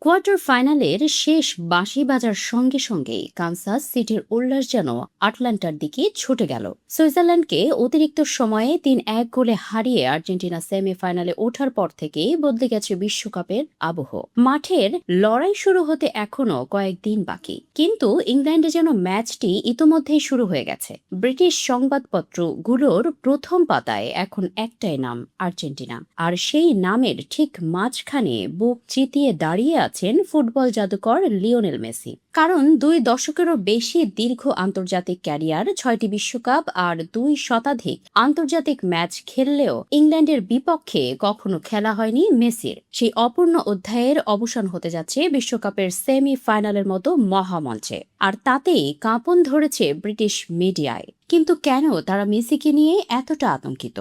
Quarter ফাইনালের শেষ বাঁশি বাজার সঙ্গে সঙ্গেই কানসাস সিটির উল্লাস যেন আটলান্টার দিকে ছুটে গেল। সুইজারল্যান্ডকে অতিরিক্ত সময়ে ৩-১ গোলে হারিয়ে আর্জেন্টিনা সেমিফাইনালে ওঠার পর থেকেই বদলে গেছে বিশ্বকাপের আবহ। মাঠের লড়াই শুরু হতে এখনো কয়েকদিন বাকি, কিন্তু ইংল্যান্ডে যেন ম্যাচটি ইতোমধ্যেই শুরু হয়ে গেছে। ব্রিটিশ সংবাদপত্রগুলোর প্রথম পাতায় এখন একটাই নাম, আর্জেন্টিনা। আর সেই নামের ঠিক মাঝখানে বুক চিতিয়ে দাঁড়িয়ে আছেন ফুটবল জাদুকর লিওনেল মেসি। কারণ ২ দশকেরও বেশি দীর্ঘ আন্তর্জাতিক ক্যারিয়ার, ৬টি বিশ্বকাপ আর ২ শতাধিক আন্তর্জাতিক ম্যাচ খেললেও ইংল্যান্ডের বিপক্ষে কখনো খেলা হয়নি মেসির। সেই অপূর্ণ অধ্যায়ের অবসান হতে যাচ্ছে বিশ্বকাপের সেমিফাইনালের মতো মহামঞ্চে, আর তাতেই কাঁপন ধরেছে ব্রিটিশ মিডিয়ায়। কিন্তু কেন তারা মেসিকে নিয়ে এতটা আতঙ্কিত?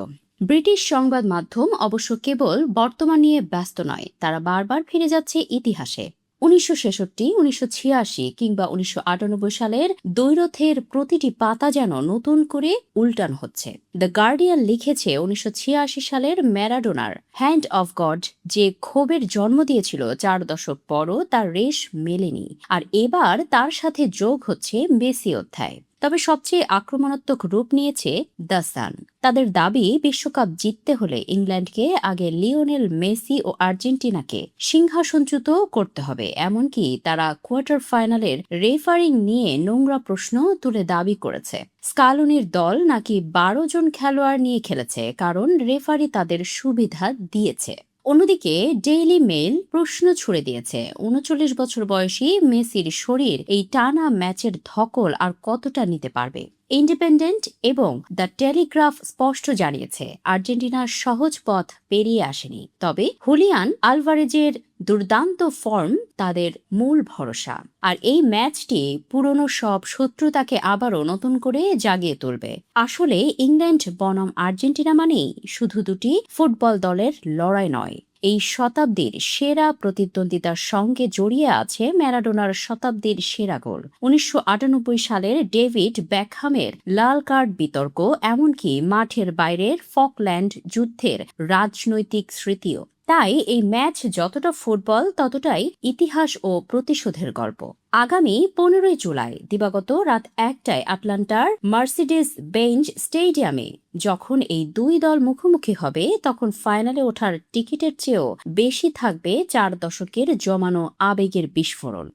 ব্রিটিশ সংবাদ মাধ্যম অবশ্য কেবল বর্তমান নিয়ে ব্যস্ত নয়, তারা বারবার ফিরে যাচ্ছে ইতিহাসে। ১৯৬৬, ১৯৮৬ কিংবা ১৯৯৮ সালের দ্বৈরথের প্রতিটি পাতা যেন নতুন করে উল্টানো হচ্ছে। দ্য গার্ডিয়ান লিখেছে ১৯৮৬ সালের ম্যারাডোনার হ্যান্ড অফ গড যে ক্ষোভের জন্ম দিয়েছিল ৪ দশক পরও তার রেশ মেলেনি, আর এবার তার সাথে যোগ হচ্ছে মেসি অধ্যায়। তবে সবচেয়ে আক্রমণাত্মক রূপ নিয়েছে দ্য সান। তাদের দাবি, বিশ্বকাপ জিততে হলে ইংল্যান্ডকে আগে লিওনেল মেসি ও আর্জেন্টিনাকে সিংহাসনচ্যুত করতে হবে। এমনকি তারা কোয়ার্টার ফাইনালের রেফারিং নিয়ে নোংরা প্রশ্ন তুলে দাবি করেছে স্কালোনির দল নাকি ১২ জন খেলোয়াড় নিয়ে খেলেছে, কারণ রেফারি তাদের সুবিধা দিয়েছে। অন্যদিকে ডেইলি মেইল প্রশ্ন ছুড়ে দিয়েছে, ৩৯ বছর বয়সী মেসির শরীর এই টানা ম্যাচের ধকল আর কতটা নিতে পারবে। ইন্ডিপেন্ডেন্ট এবং দ্য টেলিগ্রাফ স্পষ্ট জানিয়েছে আর্জেন্টিনার সহজ পথ পেরিয়ে আসেনি, তবে হুলিয়ান আলভারেজের দুর্দান্ত ফর্ম তাদের মূল ভরসা। আর এই ম্যাচটি পুরনো সব শত্রুতাকে আবারও নতুন করে জাগিয়ে তুলবে। আসলে ইংল্যান্ড বনাম আর্জেন্টিনা মানেই শুধু দুটি ফুটবল দলের লড়াই নয়, এই শতাব্দীর সেরা প্রতিদ্বন্দ্বিতার সঙ্গে জড়িয়ে আছে ম্যারাডোনার শতাব্দীর সেরা গোল, ১৯৯৮ সালের ডেভিড বেকহামের লাল কার্ড বিতর্ক, এমনকি মাঠের বাইরের ফকল্যান্ড যুদ্ধের রাজনৈতিক স্মৃতিও। তাই এই ম্যাচ যতটা ফুটবল ততটাই ইতিহাস ও প্রতিশোধের গল্প। আগামী ১৫ জুলাই দিবাগত রাত ১টায় আটলান্টার মার্সিডিজ বেঞ্জ স্টেডিয়ামে যখন এই দুই দল মুখোমুখি হবে, তখন ফাইনালে ওঠার টিকিটের চেয়েও বেশি থাকবে ৪ দশকের জমানো আবেগের বিস্ফোরণ।